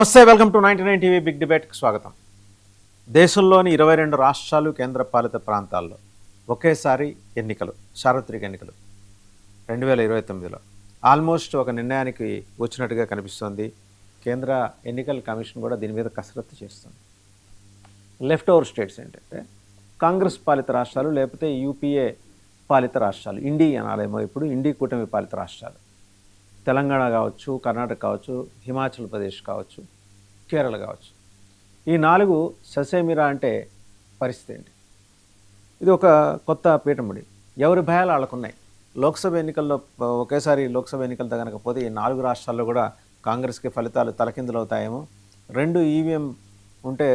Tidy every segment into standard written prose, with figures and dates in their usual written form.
నమస్తే, welcome to 99 TV big డిబేట్కి స్వాగతం. దేశంలోని 22 రాష్ట్రాలు కేంద్రపాలిత ప్రాంతాల్లో ఒకేసారి ఎన్నికలు, సార్వత్రిక ఎన్నికలు 2029లో ఆల్మోస్ట్ ఒక నిర్ణయానికి వచ్చినట్టుగా కనిపిస్తోంది. కేంద్ర ఎన్నికల కమిషన్ కూడా దీని మీద కసరత్తు చేస్తుంది. లెఫ్ట్ ఓవర్ స్టేట్స్ ఏంటంటే కాంగ్రెస్ పాలిత రాష్ట్రాలు, లేకపోతే యూపీఏ పాలిత రాష్ట్రాలు, ఇండి అనాలేమో ఇప్పుడు, ఇండి కూటమి పాలిత రాష్ట్రాలు, తెలంగాణ కావచ్చు, కర్ణాటక కావచ్చు, హిమాచల్ ప్రదేశ్ కావచ్చు, కేరళ కావచ్చు. ఈ 4 ససేమిరా అంటే పరిస్థితి ఏంటి? ఇది ఒక కొత్త పీఠముడి. ఎవరి భయాలు వాళ్ళకున్నాయి. లోక్సభ ఎన్నికల్లో ఒకేసారి లోక్సభ ఎన్నికలతో కనుక పోతే ఈ 4 రాష్ట్రాల్లో కూడా కాంగ్రెస్కి ఫలితాలు తలకిందులవుతాయేమో. 2 ఈవీఎం ఉంటే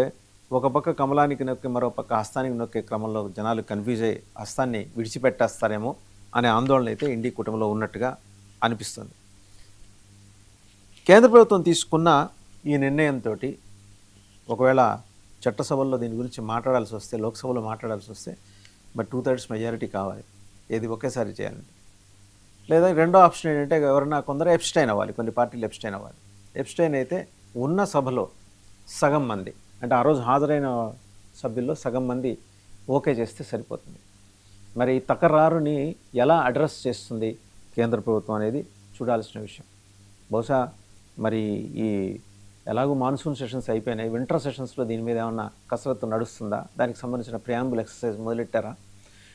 ఒక పక్క కమలానికి నొక్కి మరో పక్క హస్తానికి నొక్కే క్రమంలో జనాలు కన్ఫ్యూజ్ అయ్యి హస్తాన్ని విడిచిపెట్టేస్తారేమో అనే ఆందోళన అయితే ఇండి కూటమిలో ఉన్నట్టుగా అనిపిస్తుంది. కేంద్ర ప్రభుత్వం తీసుకున్న ఈ నిర్ణయంతో ఒకవేళ చట్టసభల్లో దీని గురించి మాట్లాడాల్సి వస్తే, లోక్సభలో మాట్లాడాల్సి వస్తే మరి 2/3 మెజారిటీ కావాలి. ఏది ఒకేసారి చేయాలంటే. లేదా రెండో ఆప్షన్ ఏంటంటే ఎవరైనా కొందరు ఎబ్స్టైన్ అవ్వాలి, కొన్ని పార్టీలు ఎబ్స్టైన్ అవ్వాలి. ఎబ్స్టైన్ అయితే ఉన్న సభలో సగం మంది, అంటే ఆ రోజు హాజరైన సభ్యుల్లో సగం మంది ఓకే చేస్తే సరిపోతుంది. మరి ఈ తకరారుని ఎలా అడ్రస్ చేస్తుంది కేంద్ర ప్రభుత్వం అనేది చూడాల్సిన విషయం. బహుశా మరి ఈ ఎలాగో మాన్సూన్ సెషన్స్ అయిపోయినాయి, వింటర్ సెషన్స్లో దీని మీద ఏమన్నా కసరత్తు నడుస్తుందా, దానికి సంబంధించిన ప్రియాంబుల్ ఎక్సర్సైజ్ మొదలెట్టారా,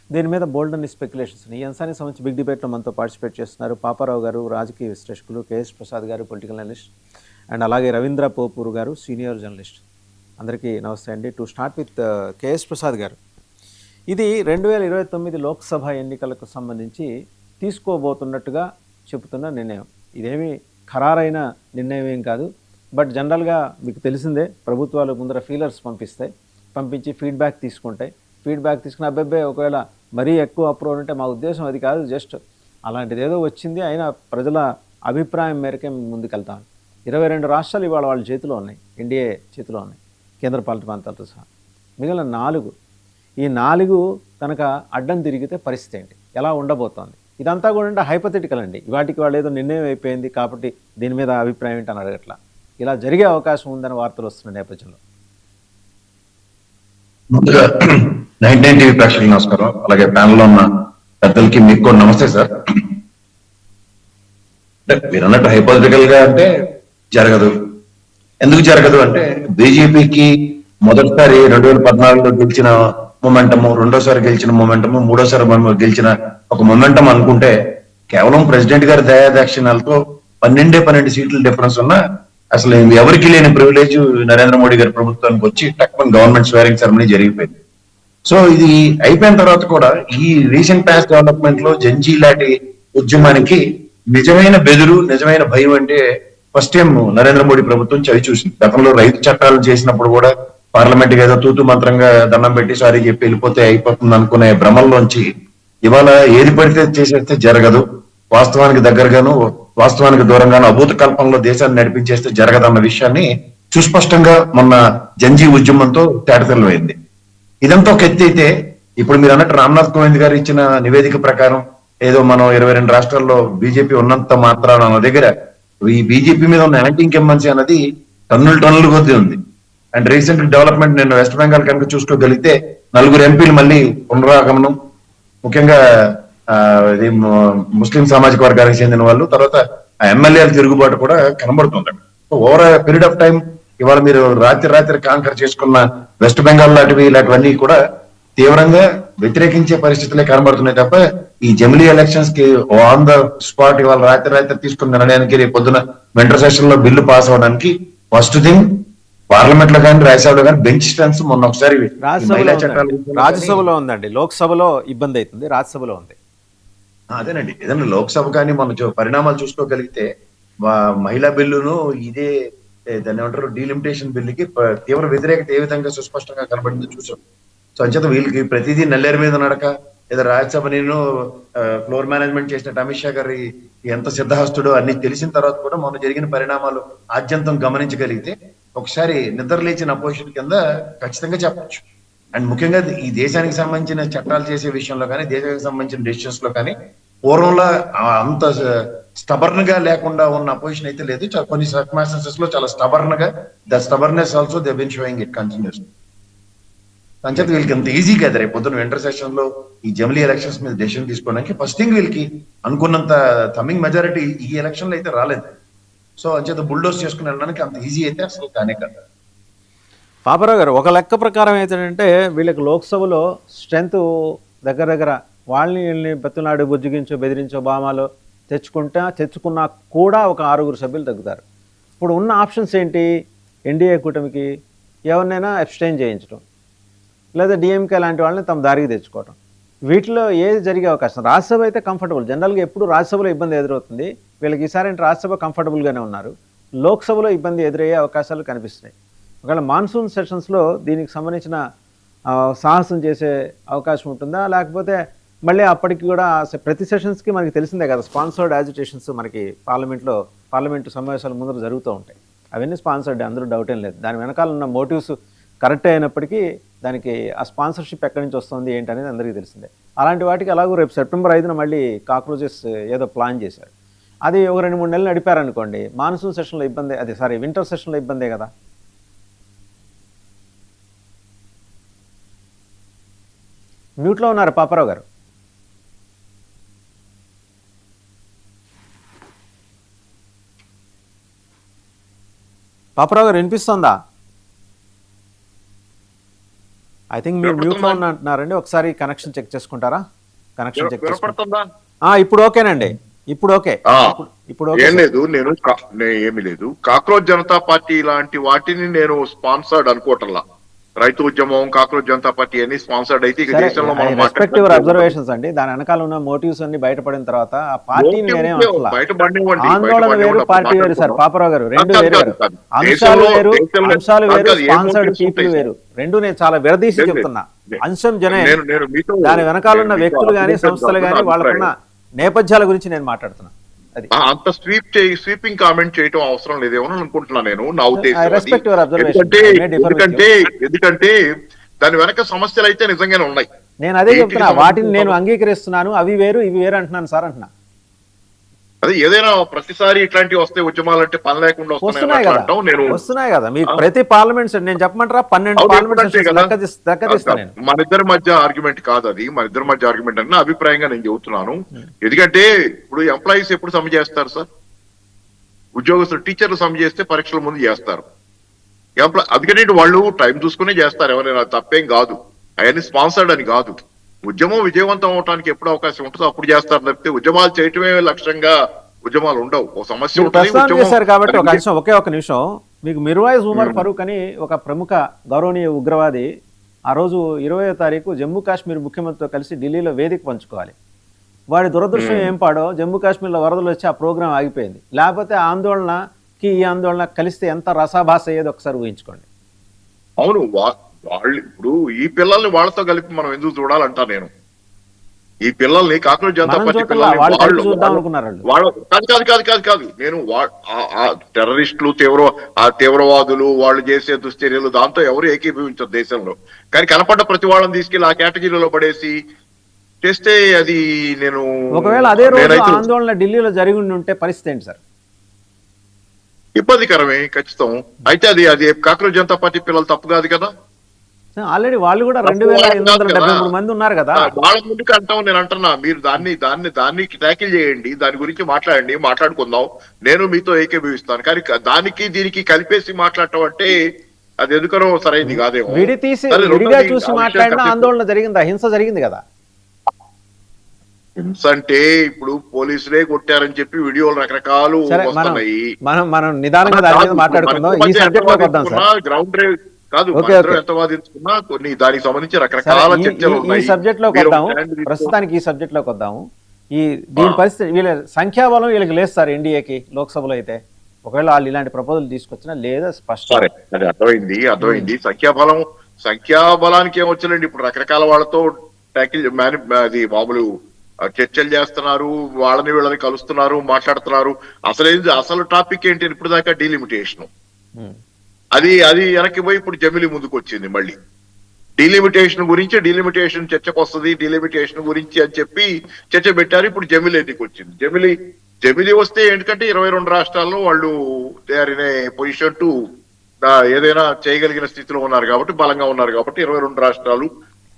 దీని మీద బోల్డ్ అన్ని స్పెక్యులేషన్స్. ఈ అంశానికి సంబంధించి బిగ్ డిబేట్లో మనతో పార్టిసిపేట్ చేస్తున్నారు పాపారావు గారు, రాజకీయ విశ్లేషకులు, కేఎస్ ప్రసాద్ గారు, పొలిటికల్ అనలిస్ట్, అండ్ అలాగే రవీంద్ర పోపూరు గారు, సీనియర్ జర్నలిస్ట్. అందరికీ నమస్తే అండి. To start with KS Prasad గారు, ఇది 2029 లోక్సభ ఎన్నికలకు సంబంధించి తీసుకోబోతున్నట్టుగా చెబుతున్న నిర్ణయం. ఇదేమీ ఖరారైన నిర్ణయం ఏం కాదు. బట్ జనరల్గా మీకు తెలిసిందే, ప్రభుత్వాలు ముందర ఫీలర్స్ పంపిస్తాయి, పంపించి ఫీడ్బ్యాక్ తీసుకుంటాయి. ఫీడ్బ్యాక్ తీసుకుని అబ్బాయి ఒకవేళ మరీ ఎక్కువ అప్రూవ్ అంటే మా ఉద్దేశం అది కాదు, జస్ట్ అలాంటిది ఏదో వచ్చింది, అయినా ప్రజల అభిప్రాయం మేరకే ముందుకెళ్తాను. 22 రాష్ట్రాలు ఇవాళ వాళ్ళ చేతిలో ఉన్నాయి, ఎన్డీఏ చేతిలో ఉన్నాయి, కేంద్రపాలిత ప్రాంతాలతో సహా. మిగిలిన 4, ఈ 4 కనుక అడ్డం తిరిగితే పరిస్థితి ఏంటి, ఎలా ఉండబోతోంది? ఇదంతా కూడా అంటే హైపోథెటికల్ అండి. వాటికి వాళ్ళు ఏదో నిర్ణయం అయిపోయింది కాబట్టి దీని మీద అభిప్రాయం ఏంటని అడగట్లా. ఇలా జరిగే అవకాశం ఉందని వార్తలు వస్తున్న నేపథ్యంలో ముందుగా 99 టీవీ ప్రేక్షకులకు నమస్కారం. అలాగే ప్యానల్లో ఉన్న పెద్దలకి మీకు కూడా నమస్తే సార్. అంటే మీరు అన్నట్టు హైపోథెటికల్ గా అంటే జరగదు. ఎందుకు జరగదు అంటే బీజేపీకి మొదటిసారి 2014లో గెలిచిన మొమెంటము, రెండోసారి గెలిచిన మొమెంటము, మూడోసారి గెలిచిన ఒక మొమెంటం అనుకుంటే కేవలం ప్రెసిడెంట్ గారి దయాదాక్షిణ్యాలతో 12 సీట్ల డిఫరెన్స్ ఉన్న అసలు ఎవరికి లేని ప్రివిలేజ్ నరేంద్ర మోడీ గారి ప్రభుత్వానికి వచ్చి టక్మన్ గవర్నమెంట్ స్వేరింగ్ సెరమనీ జరిగిపోయింది. సో ఇది అయిపోయిన తర్వాత కూడా ఈ రీసెంట్ పాస్ట్ డెవలప్మెంట్ లో జంజీ లాంటి ఉద్యమానికి నిజమైన బెదురు, నిజమైన భయం అంటే ఫస్ట్ టైం నరేంద్ర మోడీ ప్రభుత్వం చవి చూసింది. గతంలో రైతు చట్టాలు చేసినప్పుడు కూడా పార్లమెంట్ ఏదో తూతు మంత్రంగా దండం పెట్టి సారీ చెప్పి వెళ్ళిపోతే అయిపోతుంది అనుకునే భ్రమంలోంచి ఇవాళ ఏది పడితే చేసేస్తే జరగదు, వాస్తవానికి దగ్గరగాను వాస్తవానికి దూరంగాను అభూత కల్పనలో దేశాన్ని నడిపించేస్తే జరగదన్న విషయాన్ని సుస్పష్టంగా మొన్న జంజీ ఉద్యమంతో తేటతెల్లమైంది. ఇదంతా ఒక ఎత్తి అయితే, ఇప్పుడు మీరు అన్నట్టు రామ్నాథ్ కోవింద్ గారు ఇచ్చిన నివేదిక ప్రకారం ఏదో మనం 22 రాష్ట్రాల్లో బీజేపీ ఉన్నంత మాత్రాన మన దగ్గర ఈ బీజేపీ మీద ఉన్న యాంటీ ఇన్కంబెన్సీ అన్నది టన్నుల కొద్దీ ఉంది. అండ్ రీసెంట్ డెవలప్మెంట్ నేను వెస్ట్ బెంగాల్ కనుక చూసుకోగలిగితే 4 ఎంపీలు మళ్ళీ పునరాగమనం, ముఖ్యంగా ముస్లిం సామాజిక వర్గానికి చెందిన వాళ్ళు, తర్వాత ఎమ్మెల్యేల తిరుగుబాటు కూడా కనబడుతుంది. So over period of time ఇవాళ మీరు రాత్రి కాంకర్ చేసుకున్న వెస్ట్ బెంగాల్ ఇలాంటివన్నీ కూడా తీవ్రంగా వ్యతిరేకించే పరిస్థితులే కనబడుతున్నాయి తప్ప ఈ జమిలీ ఎలక్షన్స్ కి ఆన్ ద స్పాట్ ఇవాళ రాత్రి తీసుకున్న నిర్ణయానికి రేపు పొద్దున వింటర్ సెషన్ లో బిల్లు పాస్ అవడానికి ఫస్ట్ థింగ్ పార్లమెంట్ లో కానీ రాజ్యసభలో కానీ బెంచ్ స్ట్రెంగ్త్ మొన్న ఒకసారి రాజ్యసభలో ఉందండి, లోక్సభలో ఇబ్బంది అవుతుంది, రాజ్యసభలో ఉంది. అదేనండి, ఏదైనా లోక్సభ కానీ మన పరిణామాలు చూసుకోగలిగితే మహిళా బిల్లును ఇదే దాన్ని ఏమంటారు డీలిమిటేషన్ బిల్లుకి తీవ్ర వ్యతిరేకత ఏ విధంగా సుస్పష్టంగా కనబడిందో చూసాం. సో అంచేత వీళ్ళకి ప్రతిదీ నల్లేరు మీద నడక, ఏదో రాజ్యసభ నేను ఫ్లోర్ మేనేజ్మెంట్ చేసినట్టు అమిత్ షా గారి ఎంత సిద్ధహస్తుడో అన్ని తెలిసిన తర్వాత కూడా మొన్న జరిగిన పరిణామాలు ఆద్యంతం గమనించగలిగితే ఒకసారి నిద్ర లేచిన అపోజిషన్ కింద ఖచ్చితంగా చెప్పచ్చు. అండ్ ముఖ్యంగా ఈ దేశానికి సంబంధించిన చట్టాలు చేసే విషయంలో కానీ, దేశానికి సంబంధించిన డెసిషన్స్ లో కానీ పూర్వంలో అంత స్టబర్న్ గా లేకుండా ఉన్న పొజిషన్ అయితే లేదు. కొన్ని సర్కమ్స్టాన్సెస్ లో చాలా స్టబర్న్ గా, the stubbornness also they been showing it continues. అంచేత వీళ్ళకి అంత ఈజీ కదా రేపు పొద్దున వింటర్ సెషన్ లో ఈ జమిలీ ఎలక్షన్స్ మీద డెసిషన్ తీసుకోవడానికి. ఫస్ట్ థింగ్ వీళ్ళకి అనుకున్నంత థమ్మింగ్ మెజారిటీ ఈ ఎలక్షన్ లో అయితే రాలేదు. సో అంచేత బుల్డోస్ చేసుకుని వెళ్ళడానికి అంత ఈజీ అయితే అసలు కానే కదా. పాపారావు గారు, ఒక లెక్క ప్రకారం ఏంటంటే వీళ్ళకి లోక్సభలో స్ట్రెంత్ దగ్గర దగ్గర వాళ్ళని వీళ్ళని బతునాడు బుజ్జగించో బెదిరించో బామాలో తెచ్చుకున్నా కూడా ఒక 6 సభ్యులు తగ్గుతారు. ఇప్పుడు ఉన్న ఆప్షన్స్ ఏంటి? ఎన్డీఏ కూటమికి ఎవరినైనా అబ్స్టైన్ చేయించడం, లేదా డిఎంకే లాంటి వాళ్ళని తమ దారికి తెచ్చుకోవడం. వీటిలో ఏది జరిగే అవకాశం? రాజ్యసభ అయితే కంఫర్టబుల్, జనరల్గా ఎప్పుడు రాజ్యసభలో ఇబ్బంది ఎదురవుతుంది. వీళ్ళకి ఈసారి అంటే రాజ్యసభ కంఫర్టబుల్గానే ఉన్నారు. లోక్సభలో ఇబ్బంది ఎదురయ్యే అవకాశాలు కనిపిస్తున్నాయి. ఒకవేళ మాన్సూన్ సెషన్స్లో దీనికి సంబంధించిన సాహసం చేసే అవకాశం ఉంటుందా, లేకపోతే మళ్ళీ అప్పటికి కూడా ప్రతి సెషన్స్కి మనకి తెలిసిందే కదా, స్పాన్సర్డ్ యాజిటేషన్స్ మనకి పార్లమెంటు సమావేశాల ముందర జరుగుతూ ఉంటాయి. అవన్నీ స్పాన్సర్డ్, అందులో డౌట్ ఏం లేదు. దాని వెనకాల ఉన్న మోటివ్స్ కరెక్ట్ అయినప్పటికీ దానికి ఆ స్పాన్సర్షిప్ ఎక్కడి నుంచి వస్తుంది ఏంటి అనేది అందరికీ తెలిసిందే. అలాంటి వాటికి అలాగూ రేపు సెప్టెంబర్ 5న మళ్ళీ కాక్రోచెస్ ఏదో ప్లాన్ చేశారు. అది ఒక 2-3 నెలలు నడిపారనుకోండి, మాన్సూన్ సెషన్లో ఇబ్బంది, వింటర్ సెషన్లో ఇబ్బందే కదా. మ్యూట్లో ఉన్నారు పాపారావు గారు. పాపారావు గారు వినిపిస్తుందా? ఐ థింక్ మీరు మ్యూట్లో అంటున్నారండి. ఒకసారి కనెక్షన్ చెక్ చేసుకుంటారా? కనెక్షన్ చెక్ చేసుకుంటా. ఇప్పుడు ఓకేనండి, ఇప్పుడు ఓకే. ఇప్పుడు ఏం లేదు, ఏమి లేదు. కాక్రోచ్ జనతా పార్టీ లాంటి వాటిని నేను స్పాన్సర్డ్ అనుకోవటంలా. రైతు ఉద్యమం, కాక్రోచ్ జనతా పార్టీ అన్ని స్పాన్సర్డ్ అయితే ఇక దేశంలో మనం రెస్పెక్ట్ యువర్ అబ్జర్వేషన్స్ అండి. దాని వెనకాల ఉన్న మోటివ్స్ అన్ని బయటపడిన తర్వాత ఆ పార్టీని నేనేం ఆందోళన వేరు, పార్టీ వేరు సార్. పాపారావు గారు, రెండు వేరు వేరు అంశాలు వేరు, స్పాన్సర్డ్ పీపుల్ వేరు. రెండు నేను చాలా విడదీసి చెప్తున్నా. అంశం జనే, దాని వెనకాల ఉన్న వ్యక్తులు గాని సంస్థలు గాని వాళ్ళకున్న నేపథ్యాల గురించి నేను మాట్లాడుతున్నా. అంత స్వీపింగ్ కామెంట్ చేయటం అవసరం లేదేమో అనుకుంటున్నా నేను, నా ఉద్దేశం. ఎందుకంటే దాని వెనక సమస్యలు అయితే నిజంగానే ఉన్నాయి. నేను అదే చెప్తున్నా, వాటిని నేను అంగీకరిస్తున్నాను. అవి వేరు ఇవి వేరు అంటున్నాను సార్, అంటున్నా. అదే ఏదైనా ప్రతిసారి ఇట్లాంటివి వస్తే ఉద్యమాలు అంటే పని లేకుండా వస్తున్నాయి కదా. మీకు ప్రతి పార్లమెంట్ నేను చెప్పమంటారా 12 పార్లమెంట్. మన ఇద్దరి మధ్య ఆర్గ్యుమెంట్ కాదు అది, మన ఇద్దరి మధ్య ఆర్గ్యుమెంట్ అన్న అభిప్రాయంగా నేను చెబుతున్నాను. ఎందుకంటే ఇప్పుడు ఎంప్లాయీస్ ఎప్పుడు సమ్మె చేస్తారు సార్? ఉద్యోగస్తులు, టీచర్లు సమ్మె చేస్తే పరీక్షల ముందు చేస్తారు. అందుకని వాళ్ళు టైం చూసుకునే చేస్తారు. ఎవరైనా తప్పేం కాదు, అవన్నీ స్పాన్సర్డ్ అని కాదు. ఉద్యమం విజయవంతం అవడానికి ఎప్పుడు అవకాశం ఉంటుందో అప్పుడు చేస్తారు తప్పితే ఉద్యమాలు చేయటమే లక్ష్యంగా ఉద్యమాలు ఉండవు. ఒక సమస్య చేశారు కాబట్టి ఒక నిమిషం. మీకు మిర్వాయిజ్ ఉమర్ ఫరూక్ అని ఒక ప్రముఖ గౌరవనీయ ఉగ్రవాది ఆ రోజు 20వ తారీఖు జమ్మూ కాశ్మీర్ ముఖ్యమంత్రితో కలిసి ఢిల్లీలో వేదిక పంచుకోవాలి. వాడి దురదృష్టం ఏం పాడో, జమ్మూ కాశ్మీర్లో వరదలు వచ్చి ఆ ప్రోగ్రాం ఆగిపోయింది. లేకపోతే ఆందోళనకి ఈ ఆందోళన కలిస్తే ఎంత రసాభాస అయ్యేది ఒకసారి ఊహించుకోండి. అవును, వాళ్ళు ఇప్పుడు ఈ పిల్లల్ని వాళ్ళతో కలిపి మనం ఎందుకు చూడాలంటా నేను. ఈ పిల్లల్ని కాక్రోచ్ జనతా పార్టీ పిల్లల్ని కాదు నేను టెర్రరిస్టులు, తీవ్రవాదులు వాళ్ళు చేసే దుశ్చర్యలు దాంతో ఎవరు ఏకీభవించరు దేశంలో. కానీ కనపడ్డ ప్రతి వాళ్ళని తీసుకెళ్లి ఆ కేటగిరీలో పడేసి చేస్తే అది నేను ఒకవేళ అదే రోజు ఆందోళన ఢిల్లీలో జరిగి ఉంటే పరిస్థితి ఏంటి సార్? ఇబ్బందికరమే ఖచ్చితం. అయితే అది కాక్రోచ్ జనతా పార్టీ పిల్లలు తప్పు కాదు కదా. ఆల్రెడీ వాళ్ళు కూడా 2873 మంది ఉన్నారు కదా. వాళ్ళ ముందుకు అంటాం. నేను అంటున్నా, మీరు దాన్ని ట్యాకిల్ చేయండి, దాని గురించి మాట్లాడుకుందాం. నేను మీతో ఏకీభవిస్తాను. కానీ దానికి దీనికి కలిపేసి మాట్లాడటం అంటే అది ఎందుకనో సరైనది కాదేమో. విడిగా చూసి మాట్లాడిన ఆందోళన జరిగిందా? హింస జరిగింది కదా. హింస అంటే ఇప్పుడు పోలీసులే కొట్టారని చెప్పి వీడియోలు రకరకాలు వస్తున్నాయి. మనం నిదానంగా దాని మీద మాట్లాడుకుందాం. ఈ సబ్జెక్ట్ లోకి వద్దాం సార్. గ్రౌండ్ డ్రైవ్ కాదు, ఎంత వాదించుకున్నా కొన్ని దానికి సంబంధించి రకరకాల చర్చలు ఈ సబ్జెక్ట్ లోకి వద్దాము. ప్రస్తుతానికి ఈ సబ్జెక్ట్ లోకి వద్దాము. దీని పరిస్థితి, వీళ్ళ సంఖ్యాబలం వీళ్ళకి లేదు సార్ ఎన్డీఏకి లోక్సభలో. అయితే ఒకవేళ వాళ్ళు ఇలాంటి ప్రపోజల్ తీసుకొచ్చినా లేదా స్పష్టం. అది అర్థమైంది. సంఖ్యాబలానికి ఏమొచ్చాలండి, ఇప్పుడు రకరకాల వాళ్ళతో ట్యాకిల్ అది మామూలు చర్చలు చేస్తున్నారు, వాళ్ళని వీళ్ళని కలుస్తున్నారు, మాట్లాడుతున్నారు. అసలు టాపిక్ ఏంటి ఇప్పుడు దాకా డీలిమిటేషన్. అది వెనక్కి పోయి ఇప్పుడు జమిలీ ముందుకు వచ్చింది. మళ్ళీ డీలిమిటేషన్ చర్చకు వస్తుంది, డీలిమిటేషన్ గురించి అని చెప్పి చర్చ పెట్టారు. ఇప్పుడు జమిలీ ఎందుకు వచ్చింది? జమిలీ వస్తే ఏంటంటే 22 రాష్ట్రాల్లో వాళ్ళు they are in a position to ఏదైనా చేయగలిగిన స్థితిలో ఉన్నారు కాబట్టి, బలంగా ఉన్నారు కాబట్టి 22 రాష్ట్రాలు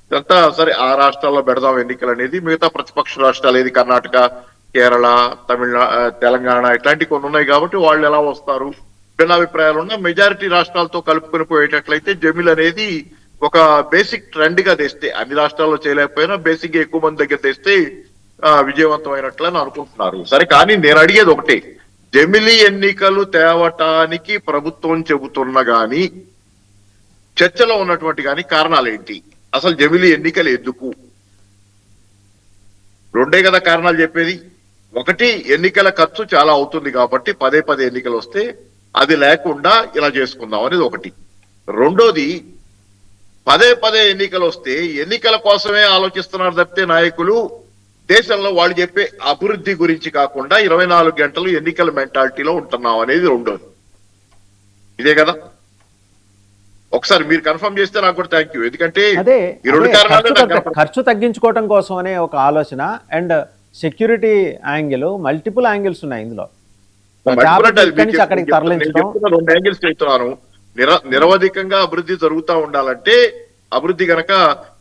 ఇదంతా సరే. ఆ రాష్ట్రాల్లో పెడదాం ఎన్నికలు అనేది. మిగతా ప్రతిపక్ష రాష్ట్రాలు ఏది కర్ణాటక, కేరళ, తెలంగాణ ఇట్లాంటి కొన్ని ఉన్నాయి కాబట్టి వాళ్ళు ఎలా వస్తారు భిన్నాభిప్రాయాలు ఉన్న మెజారిటీ రాష్ట్రాలతో కలుపుకొని పోయేటట్లయితే జమిల్ అనేది ఒక బేసిక్ ట్రెండ్ గా తెస్తే, అన్ని రాష్ట్రాల్లో చేయలేకపోయినా బేసిక్ గా ఎక్కువ మంది దగ్గర తెస్తే విజయవంతమైనట్లు అని అనుకుంటున్నారు. సరే, కానీ నేను అడిగేది ఒకటే, జమిలీ ఎన్నికలు తేవటానికి ప్రభుత్వం చెబుతున్న గాని చర్చలో ఉన్నటువంటి గాని కారణాలు ఏంటి? అసలు జమిలీ ఎన్నికలు ఎందుకు? రెండే కదా కారణాలు చెప్పేది. ఒకటి, ఎన్నికల ఖర్చు చాలా అవుతుంది కాబట్టి పదే పదే ఎన్నికలు వస్తే అది లేకుండా ఇలా చేసుకుందాం అనేది ఒకటి. రెండోది, పదే పదే ఎన్నికలు వస్తే ఎన్నికల కోసమే ఆలోచిస్తున్నారు తప్పితే నాయకులు దేశంలో వాళ్ళు చెప్పే అభివృద్ధి గురించి కాకుండా 24 గంటలు ఎన్నికల మెంటాలిటీలో ఉంటున్నాం అనేది రెండోది. ఇదే కదా? ఒకసారి మీరు కన్ఫర్మ్ చేస్తే నాకు కూడా థ్యాంక్ యూ. ఎందుకంటే ఈ రెండు కారణాలు ఖర్చు తగ్గించుకోవడం కోసం అనే ఒక ఆలోచన and security angle, multiple angles ఉన్నాయి ఇందులో. అక్కడికి తరలించడం 2 యాంగిల్స్ చెప్తున్నాను. నిరవధికంగా అభివృద్ధి జరుగుతూ ఉండాలంటే, అభివృద్ధి గనక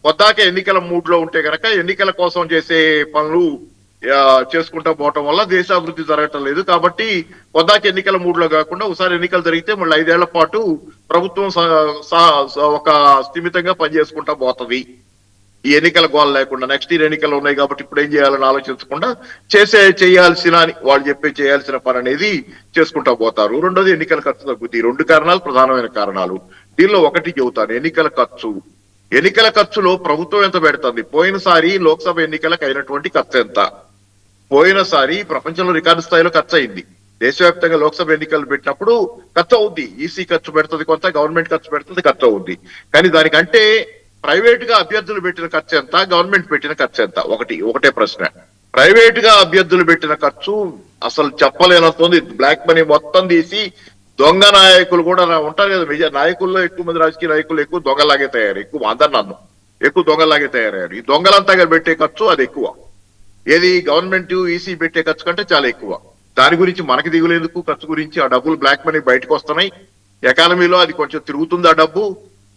కొద్దాక ఎన్నికల మూడ్ లో ఉంటే గనక ఎన్నికల కోసం చేసే పనులు చేసుకుంటా పోవటం వల్ల దేశ అభివృద్ధి జరగటం లేదు. కాబట్టి కొద్దాక ఎన్నికల మూడ్ లో కాకుండా ఒకసారి ఎన్నికలు జరిగితే మళ్ళీ 5 ఏళ్ల పాటు ప్రభుత్వం ఒక స్థిమితంగా పనిచేసుకుంటా పోతుంది. ఈ ఎన్నికల గోల లేకుండా నెక్స్ట్ ఇయర్ ఎన్నికలు ఉన్నాయి కాబట్టి ఇప్పుడు ఏం చేయాలని ఆలోచించకుండా చేయాల్సిన అని వాళ్ళు చేయాల్సిన పని అనేది చేసుకుంటా పోతారు. రెండోది, ఎన్నికల ఖర్చు తగ్గుతుంది. 2 కారణాలు ప్రధానమైన కారణాలు. దీనిలో ఒకటి చెబుతాను, ఎన్నికల ఖర్చు. ఎన్నికల ఖర్చులో ప్రభుత్వం ఎంత పెడుతుంది? పోయినసారి లోక్సభ ఎన్నికలకు అయినటువంటి ఖర్చు ఎంత? పోయినసారి ప్రపంచంలో రికార్డు స్థాయిలో ఖర్చు అయింది. దేశవ్యాప్తంగా లోక్సభ ఎన్నికలు పెట్టినప్పుడు ఖర్చు అవుద్ది. ఈసీ ఖర్చు పెడుతుంది, కొంత గవర్నమెంట్ ఖర్చు పెడుతుంది, ఖర్చు అవుద్ది. కానీ దానికంటే ప్రైవేట్ గా అభ్యర్థులు పెట్టిన ఖర్చు ఎంత, గవర్నమెంట్ పెట్టిన ఖర్చు ఎంత? ఒకటే ప్రశ్న. ప్రైవేట్ గా అభ్యర్థులు పెట్టిన ఖర్చు అసలు చెప్పలేనంతోంది. బ్లాక్ మనీ మొత్తం తీసి దొంగ నాయకులు కూడా ఉంటారు కదా, నాయకుల్లో ఎక్కువ మంది రాజకీయ నాయకులు ఎక్కువ దొంగలాగే తయారు, ఎక్కువ దొంగలాగే తయారయ్యారు. ఈ దొంగలంతా పెట్టే ఖర్చు అది ఎక్కువ. ఏది గవర్నమెంట్ ఈసీ పెట్టే ఖర్చు కంటే చాలా ఎక్కువ. దాని గురించి మనకి దిగులేందుకు? ఖర్చు గురించి ఆ డబ్బులు బ్లాక్ మనీ బయటకు వస్తున్నాయి. ఎకానమీలో అది కొంచెం తిరుగుతుంది ఆ డబ్బు.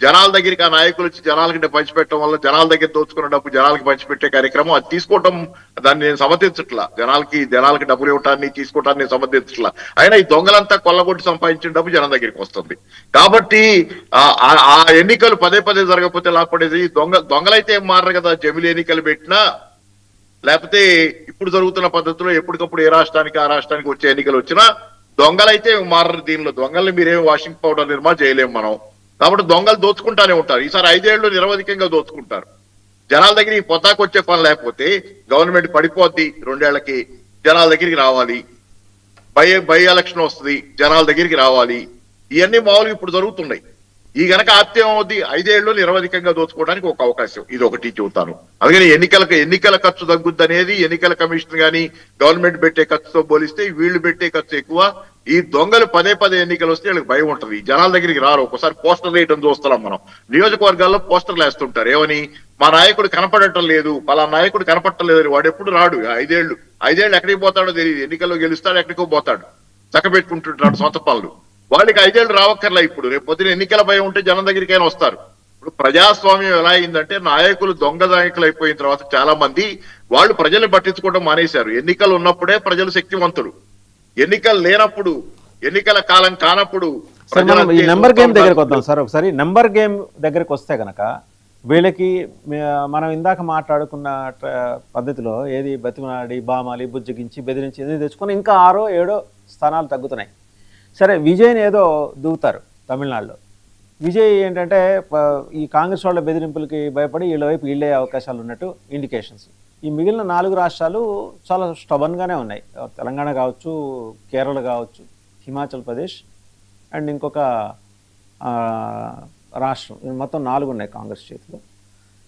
జనాల దగ్గరికి ఆ నాయకులు వచ్చి జనాలకి పంచిపెట్టడం వల్ల జనాల దగ్గర దోచుకున్న డబ్బు జనాలకి పంచిపెట్టే కార్యక్రమం అది తీసుకోవటం, దాన్ని నేను సమర్థించట్లా. జనాలకి డబ్బులు ఇవ్వటాన్ని తీసుకోవటాన్ని నేను సమర్థించట్లా. అయినా ఈ దొంగలంతా కొల్లగొట్టి సంపాదించిన డబ్బు జనం దగ్గరికి వస్తుంది. కాబట్టి ఆ ఎన్నికలు పదే పదే జరగకపోతే లాభపడేది. దొంగలైతే ఏం మారరు కదా. జమిలీ ఎన్నికలు పెట్టినా లేకపోతే ఇప్పుడు జరుగుతున్న పద్ధతిలో ఎప్పటికప్పుడు ఏ రాష్ట్రానికి ఆ రాష్ట్రానికి వచ్చే ఎన్నికలు వచ్చినా దొంగలైతే మారరు. దీనిలో దొంగల్ని మీరేం వాషింగ్ పౌడర్ నిర్మాణం చేయలేము మనం. కాబట్టి దొంగలు దోచుకుంటానే ఉంటారు. ఈసారి 5 ఏళ్లు నిరవధికంగా దోచుకుంటారు. జనాల దగ్గరికి పొద్దాకు వచ్చే పని లేకపోతే గవర్నమెంట్ పడిపోద్ది. 2 ఏళ్లకి జనాల దగ్గరికి రావాలి. బై ఎలక్షన్ వస్తుంది, జనాల దగ్గరికి రావాలి. ఇవన్నీ మామూలుగా ఇప్పుడు జరుగుతున్నాయి. ఈ గనక ఆప్యం అవుద్ది, 5 ఏళ్లు నిరవధికంగా దోచుకోవడానికి ఒక అవకాశం. ఇది ఒకటి చెబుతాను. అందుకని ఎన్నికల ఖర్చు తగ్గుద్ది అనేది ఎన్నికల కమిషన్ గానీ గవర్నమెంట్ పెట్టే ఖర్చుతో పోలిస్తే వీళ్ళు పెట్టే ఖర్చు ఎక్కువ. ఈ దొంగలు పదే పదే ఎన్నికలు వస్తే వీళ్ళకి భయం ఉంటది, జనాల దగ్గరికి రారు. ఒకసారి పోస్టర్ వేయటం చూస్తున్నాం మనం. నియోజకవర్గాల్లో పోస్టర్లు వేస్తుంటారు. ఏమని? మా నాయకుడు కనపడటం లేదు, పలా నాయకుడు కనపడటం లేదని. వాడు ఎప్పుడు రాడు. 5 ఏళ్లు ఎక్కడికి పోతాడో తెలియదు. ఎన్నికల్లో గెలుస్తాడు, ఎక్కడికో పోతాడు, చక్కబెట్టుకుంటుంటాడు సొంత పనులు. వాళ్ళకి 5 ఏళ్లు రావక్కర్లా. ఇప్పుడు రేపు పొద్దున ఎన్నికల భయం ఉంటే జనం దగ్గరికైనా వస్తారు. ఇప్పుడు ప్రజాస్వామ్యం ఎలా అయిందంటే, నాయకులు దొంగ నాయకులు అయిపోయిన తర్వాత చాలా మంది వాళ్ళు ప్రజల్ని పట్టించుకోవడం మానేశారు. ఎన్నికలు ఉన్నప్పుడే ప్రజలు శక్తివంతులు, ఎన్నికలు లేనప్పుడు, ఎన్నికల కాలం కానప్పుడు ఈ నెంబర్ గేమ్ దగ్గరకు వద్దాం సార్. ఒకసారి నెంబర్ గేమ్ దగ్గరకు వస్తే గనక వీళ్ళకి మనం ఇందాక మాట్లాడుకున్న పద్ధతిలో ఏది బతిమలాడి బామాలి బుజ్జగించి బెదిరించి ఏది తెచ్చుకొని ఇంకా 6, 7 స్థానాలు తగ్గుతున్నాయి. సరే, విజయ్ని ఏదో దూవుతారు తమిళనాడులో. విజయ్ ఏంటంటే ఈ కాంగ్రెస్ వాళ్ళ బెదిరింపులకి భయపడి వీళ్ళ వైపు వీళ్ళే అవకాశాలు ఉన్నట్టు ఇండికేషన్స్. ఈ మిగిలిన 4 రాష్ట్రాలు చాలా స్టబన్గానే ఉన్నాయి. తెలంగాణ కావచ్చు, కేరళ కావచ్చు, హిమాచల్ ప్రదేశ్ అండ్ ఇంకొక రాష్ట్రం. మొత్తం 4 ఉన్నాయి కాంగ్రెస్ చేతిలో.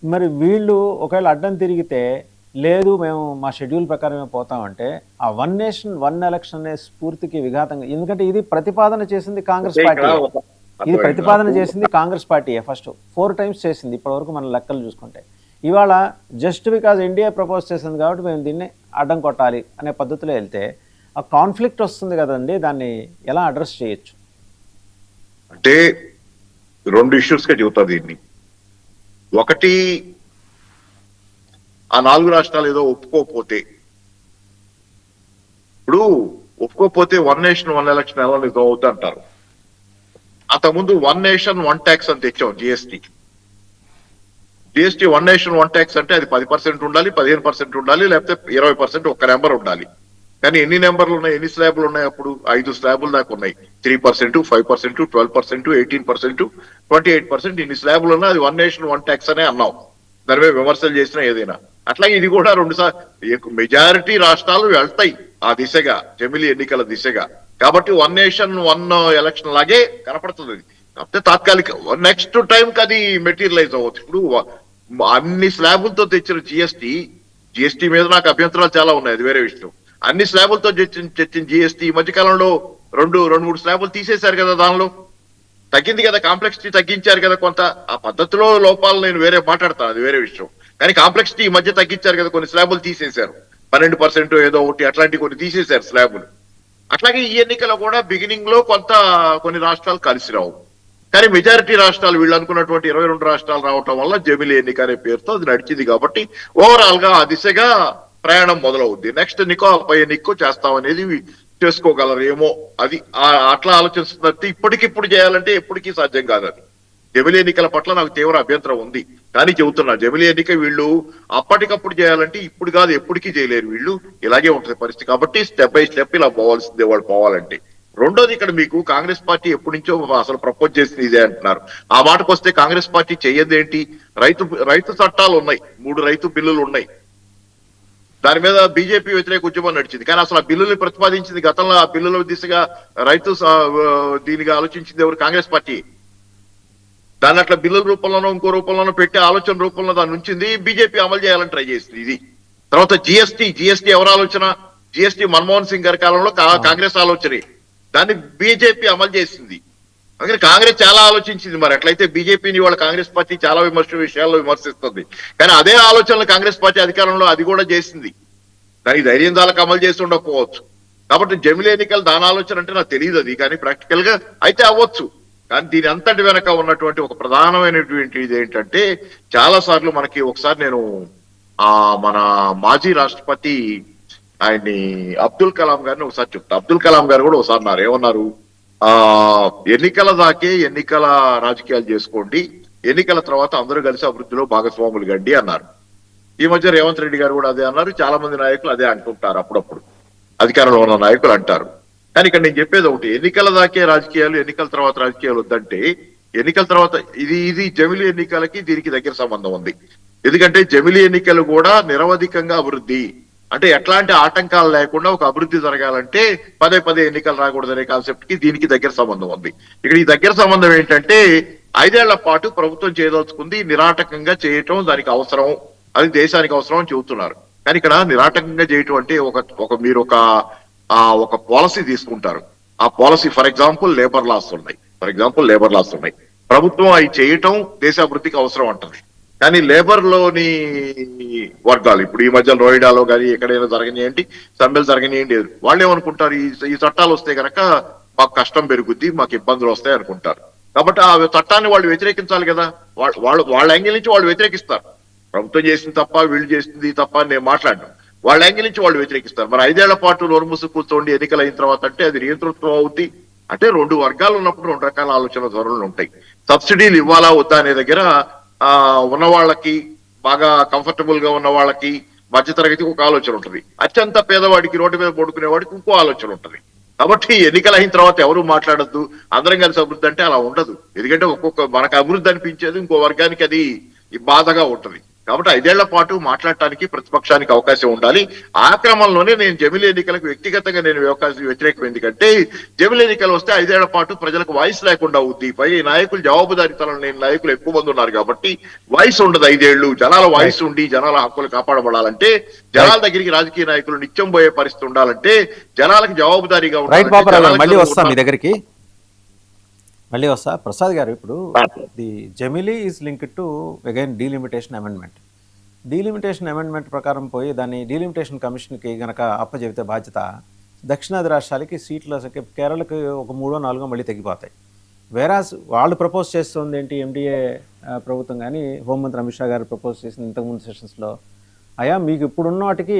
మరి వీళ్ళు ఒకవేళ అడ్డం తిరిగితే లేదు మేము మా షెడ్యూల్ ప్రకారమే పోతామంటే ఆ 1 నేషన్ 1 ఎలక్షన్ అనే స్ఫూర్తికి విఘాతంగా. ఎందుకంటే ఇది ప్రతిపాదన చేసింది కాంగ్రెస్ పార్టీ. ఫస్ట్ 4 times చేసింది ఇప్పటివరకు మన లెక్కలు చూసుకుంటే. ఇవాళ జస్ట్ బికాజ్ ఇండియా ప్రపోజ్ చేసింది కాబట్టి మేము దీన్ని అడ్డం కొట్టాలి అనే పద్ధతిలో వెళ్తే ఆ కాన్ఫ్లిక్ట్ వస్తుంది కదండి, దాన్ని ఎలా అడ్రస్ చేయొచ్చు? అంటే 2 ఇష్యూస్ గా చెబుతా దీన్ని. ఒకటి, ఆ 4 రాష్ట్రాలు ఏదో ఒప్పుకోకపోతే, ఇప్పుడు ఒప్పుకోకపోతే 1 నేషన్ 1 ఎలక్షన్ ఎలా నిజం అవుతుంది అంటారు. అంతకుముందు 1 నేషన్ 1 ట్యాక్స్ అని తెచ్చాం జిఎస్టీ. 1 నేషన్ 1 ట్యాక్స్ అంటే అది 10% ఉండాలి, 15% ఉండాలి, లేకపోతే 20% ఒక్క నెంబర్ ఉండాలి. కానీ ఎన్ని నెంబర్లు ఉన్నాయి, ఎన్ని స్లాబులు ఉన్నాయి? అప్పుడు 5 స్లాబులు దాకా ఉన్నాయి. 3%, 5%, 12%, 18%, 28%, ఇన్ని స్లాబులు ఉన్నాయి. అది 1 నేషన్ 1 ట్యాక్స్ అనే అన్నాం. దాని మీద విమర్శలు చేసినా ఏదైనా. అట్లాగే ఇది కూడా 2 మెజారిటీ రాష్ట్రాలు వెళ్తాయి ఆ దిశగా, జమిలీ ఎన్నికల దిశగా. కాబట్టి 1 నేషన్ 1 ఎలక్షన్ లాగే కనపడుతుంది. కాకపోతే తాత్కాలిక, నెక్స్ట్ టైం కి అది మెటీరియలైజ్ అవ్వచ్చు. ఇప్పుడు అన్ని స్లాబులతో తెచ్చిన జిఎస్టీ మీద నాకు అభ్యంతరాలు చాలా ఉన్నాయి, అది వేరే విషయం. అన్ని స్లాబులతో తెచ్చిన జిఎస్టీ ఈ మధ్య కాలంలో 2-3 స్లాబులు తీసేశారు కదా, దానిలో తగ్గింది కదా, కాంప్లెక్సిటీ తగ్గించారు కదా కొంత. ఆ పద్ధతిలో లోపాలు నేను వేరే మాట్లాడతాను, అది వేరే విషయం. కానీ కాంప్లెక్సిటీ ఈ మధ్య తగ్గించారు కదా, కొన్ని స్లాబులు తీసేశారు. 12% ఏదో ఒకటి అట్లాంటి కొన్ని తీసేశారు స్లాబులు. అట్లాగే ఈ ఎన్నికలో కూడా బిగినింగ్ లో కొన్ని రాష్ట్రాలు కలిసి రావు. కానీ మెజారిటీ రాష్ట్రాలు, వీళ్ళు అనుకున్నటువంటి 22 రాష్ట్రాలు రావటం వల్ల జమిలీ ఎన్నిక అనే పేరుతో అది నడిచింది. కాబట్టి ఓవరాల్ గా ఆ దిశగా ప్రయాణం మొదలవుద్ది. నెక్స్ట్ ఎన్నికో పై ఎన్నికో చేస్తామనేది చేసుకోగలరేమో, అది అట్లా ఆలోచిస్తున్నట్టు. ఇప్పటికిప్పుడు చేయాలంటే ఎప్పటికీ సాధ్యం కాదు అది. జమిలీ ఎన్నికల పట్ల నాకు తీవ్ర అభ్యంతరం ఉంది. కానీ చెబుతున్నా, జమిలీ ఎన్నిక వీళ్ళు అప్పటికప్పుడు చేయాలంటే ఇప్పుడు కాదు, ఎప్పటికీ చేయలేరు వీళ్ళు. ఇలాగే ఉంటుంది పరిస్థితి. కాబట్టి స్టెప్ బై స్టెప్ ఇలా పోవాల్సిందే వాళ్ళు పోవాలంటే. రెండోది, ఇక్కడ మీకు కాంగ్రెస్ పార్టీ ఎప్పటి నుంచో అసలు ప్రపోజ్ చేసింది ఇదే అంటున్నారు. ఆ మాటకు వస్తే కాంగ్రెస్ పార్టీ చెయ్యదు ఏంటి? రైతు చట్టాలు ఉన్నాయి, 3 రైతు బిల్లులు ఉన్నాయి. దాని మీద బీజేపీ వ్యతిరేక ఉద్యమం నడిచింది. కానీ అసలు ఆ బిల్లుల్ని ప్రతిపాదించింది గతంలో, ఆ బిల్లుల దిశగా దీనిగా ఆలోచించింది ఎవరు? కాంగ్రెస్ పార్టీ. దాన్ని అట్లా బిల్లుల రూపంలోనో ఇంకో రూపంలోనో పెట్టి ఆలోచన రూపంలో దాన్ని ఉంచింది. బీజేపీ అమలు చేయాలని ట్రై చేసింది ఇది. తర్వాత జిఎస్టీ ఎవరు ఆలోచన? జిఎస్టీ మన్మోహన్ సింగ్ గారి కాలంలో కాంగ్రెస్ ఆలోచనే. దాన్ని బీజేపీ అమలు చేసింది. అందుకని కాంగ్రెస్ చాలా ఆలోచించింది. మరి అట్లయితే బీజేపీని వాళ్ళ కాంగ్రెస్ పార్టీ చాలా విషయాల్లో విమర్శిస్తుంది. కానీ అదే ఆలోచనలు కాంగ్రెస్ పార్టీ అధికారంలో అది కూడా చేసింది. దానికి ధైర్యం దానికి అమలు చేసి ఉండకపోవచ్చు. కాబట్టి జమిలీ ఎన్నికలు దాని ఆలోచన అంటే నాకు తెలియదు అది. కానీ ప్రాక్టికల్ గా అయితే అవ్వచ్చు. కానీ దీని అంతటి వెనక ఉన్నటువంటి ఒక ప్రధానమైనటువంటి ఇది ఏంటంటే, చాలా సార్లు మనకి, ఒకసారి నేను మన మాజీ రాష్ట్రపతి ఆయన్ని అబ్దుల్ కలాం గారిని ఒకసారి చెప్తా. అబ్దుల్ కలాం గారు కూడా ఒకసారి అన్నారు, ఏమన్నారు? ఎన్నికల దాకే ఎన్నికల రాజకీయాలు చేసుకోండి, ఎన్నికల తర్వాత అందరూ కలిసి అభివృద్ధిలో భాగస్వాములు గండి అన్నారు. ఈ మధ్య రేవంత్ రెడ్డి గారు కూడా అదే అన్నారు. చాలా మంది నాయకులు అదే అంటుంటారు, అప్పుడప్పుడు అధికారంలో ఉన్న నాయకులు అంటారు. కానీ ఇక్కడ నేను చెప్పేది ఒకటి, ఎన్నికల దాకే రాజకీయాలు, ఎన్నికల తర్వాత రాజకీయాలు వద్దంటే, ఎన్నికల తర్వాత ఇది జమిలీ ఎన్నికలకి దీనికి దగ్గర సంబంధం ఉంది. ఎందుకంటే జమిలీ ఎన్నికలు కూడా నిరవధికంగా అభివృద్ధి, అంటే ఎట్లాంటి ఆటంకాలు లేకుండా ఒక అభివృద్ధి జరగాలంటే పదే ఎన్నికలు రాకూడదనే కాన్సెప్ట్ కి దీనికి దగ్గర సంబంధం ఉంది. ఇక్కడ ఈ దగ్గర సంబంధం ఏంటంటే, 5 ఏళ్ల పాటు ప్రభుత్వం చేయదలుచుకుంది నిరాటకంగా చేయటం దానికి అవసరం, అది దేశానికి అవసరం అని చెబుతున్నారు. కానీ ఇక్కడ నిరాటకంగా చేయటం అంటే మీరు ఒక పాలసీ తీసుకుంటారు. ఆ policy, for example labour laws ఉన్నాయి. ప్రభుత్వం అవి చేయటం దేశాభివృద్ధికి అవసరం అంటది. కానీ లేబర్ లోని వర్గాలు, ఇప్పుడు ఈ మధ్య నోయిడాలో కానీ ఎక్కడైనా జరగనియండి, సమ్మెలు జరగనియండి, వాళ్ళు ఏమనుకుంటారు? ఈ చట్టాలు వస్తే కనుక మాకు కష్టం పెరుగుద్ది, మాకు ఇబ్బందులు వస్తాయి అనుకుంటారు. కాబట్టి ఆ చట్టాన్ని వాళ్ళు వ్యతిరేకించాలి కదా. వాళ్ళ యాంగిల్ నుంచి వాళ్ళు వ్యతిరేకిస్తారు. ప్రభుత్వం చేసింది తప్ప, వీళ్ళు చేసింది తప్ప అని నేను మాట్లాడను. వాళ్ళ యాంగిల్ నుంచి వాళ్ళు వ్యతిరేకిస్తారు. మరి 5 ఏళ్ల పాటు నోరు మూసి కూర్చోండి ఎన్నికలు అయిన తర్వాత అంటే అది నియంతృత్వం అవుద్ది. అంటే 2 వర్గాలు ఉన్నప్పుడు 2 రకాల ఆలోచన ధోరణులు ఉంటాయి. సబ్సిడీలు ఇవ్వాలా వద్దా అనే దగ్గర ఉన్న వాళ్ళకి, బాగా కంఫర్టబుల్ గా ఉన్న వాళ్ళకి, మధ్యతరగతికి ఒక ఆలోచన ఉంటుంది. అత్యంత పేదవాడికి, రోడ్డు మీద పడుకునే వాడికి ఇంకో ఆలోచన ఉంటుంది. కాబట్టి ఎన్నికలు అయిన తర్వాత ఎవరు మాట్లాడద్దు, అందరం కలిసి అభివృద్ధి అంటే అలా ఉండదు. ఎందుకంటే మనకు అభివృద్ధి అనిపించేది ఇంకో వర్గానికి అది బాధగా ఉంటుంది. కాబట్టి 5 ఏళ్ల పాటు మాట్లాడటానికి ప్రతిపక్షానికి అవకాశం ఉండాలి. ఆ క్రమంలోనే నేను జమిలీ ఎన్నికలకు వ్యక్తిగతంగా నేను వ్యతిరేకం. ఎందుకంటే జమిలీ ఎన్నికలు వస్తే 5 ఏళ్ల పాటు ప్రజలకు వాయిస్ లేకుండా అవుద్ది. పై నాయకులు జవాబుదారీతనం లేని నాయకులు ఎక్కువ మంది ఉన్నారు కాబట్టి వాయిస్ ఉండదు. 5 ఏళ్లు జనాల వాయిస్ ఉండి జనాల హక్కులు కాపాడబడాలంటే, జనాల దగ్గరికి రాజకీయ నాయకులు నిత్యం పోయే పరిస్థితి ఉండాలంటే, జనాలకు జవాబుదారీగా ఉండాలి. మళ్ళీ వస్తా ప్రసాద్ గారు. ఇప్పుడు ది జమిలీ is linked to again delimitation amendment. Delimitation amendment ప్రకారం పోయి దాన్ని డీలిమిటేషన్ కమిషన్కి గనక అప్పచెబితే బాధ్యత దక్షిణాది రాష్ట్రాలకి సీట్లు అసలు కేరళకి ఒక 3-4 మళ్ళీ తగ్గిపోతాయి. వేరాస్ వాళ్ళు ప్రపోజ్ చేస్తుంది ఏంటి, ఎన్డీఏ ప్రభుత్వం కానీ హోంమంత్రి అమిత్ షా గారు ప్రపోజ్ చేసిన ఇంతకుముందు సెషన్స్లో, అయ్యా మీకు ఇప్పుడున్న వాటికి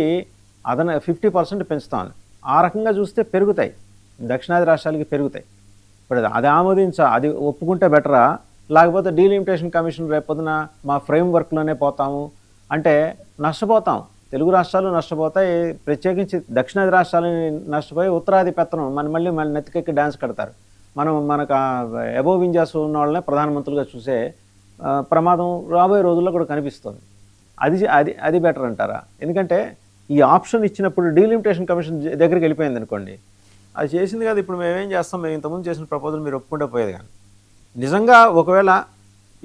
50% పెంచుతామని. ఆ రకంగా చూస్తే పెరుగుతాయి, దక్షిణాది రాష్ట్రాలకి పెరుగుతాయి. ఇప్పుడు అది అది ఒప్పుకుంటే బెటరా, లేకపోతే డీలిమిటేషన్ కమిషన్ రేపొద్దున మా ఫ్రేమ్ వర్క్లోనే పోతాము అంటే నష్టపోతాం. తెలుగు రాష్ట్రాలు నష్టపోతాయి, ప్రత్యేకించి దక్షిణాది రాష్ట్రాలని నష్టపోయి ఉత్తరాది పెత్తనం మళ్ళీ నెత్తికెక్కి డ్యాన్స్ కడతారు. మనకు అబోవ్ వింజాస్ ఉన్న వాళ్ళనే ప్రధానమంత్రులుగా చూసే ప్రమాదం రాబోయే రోజుల్లో కూడా కనిపిస్తుంది. అది బెటర్ అంటారా? ఎందుకంటే ఈ ఆప్షన్ ఇచ్చినప్పుడు డీలిమిటేషన్ కమిషన్ దగ్గరికి వెళ్ళిపోయింది అనుకోండి, అది చేసింది కదా, ఇప్పుడు మేమేం చేస్తాం, మేము ఇంతకుముందు చేసిన ప్రపోజల్ మీరు ఒప్పుకుంటే పోయేది. కానీ నిజంగా ఒకవేళ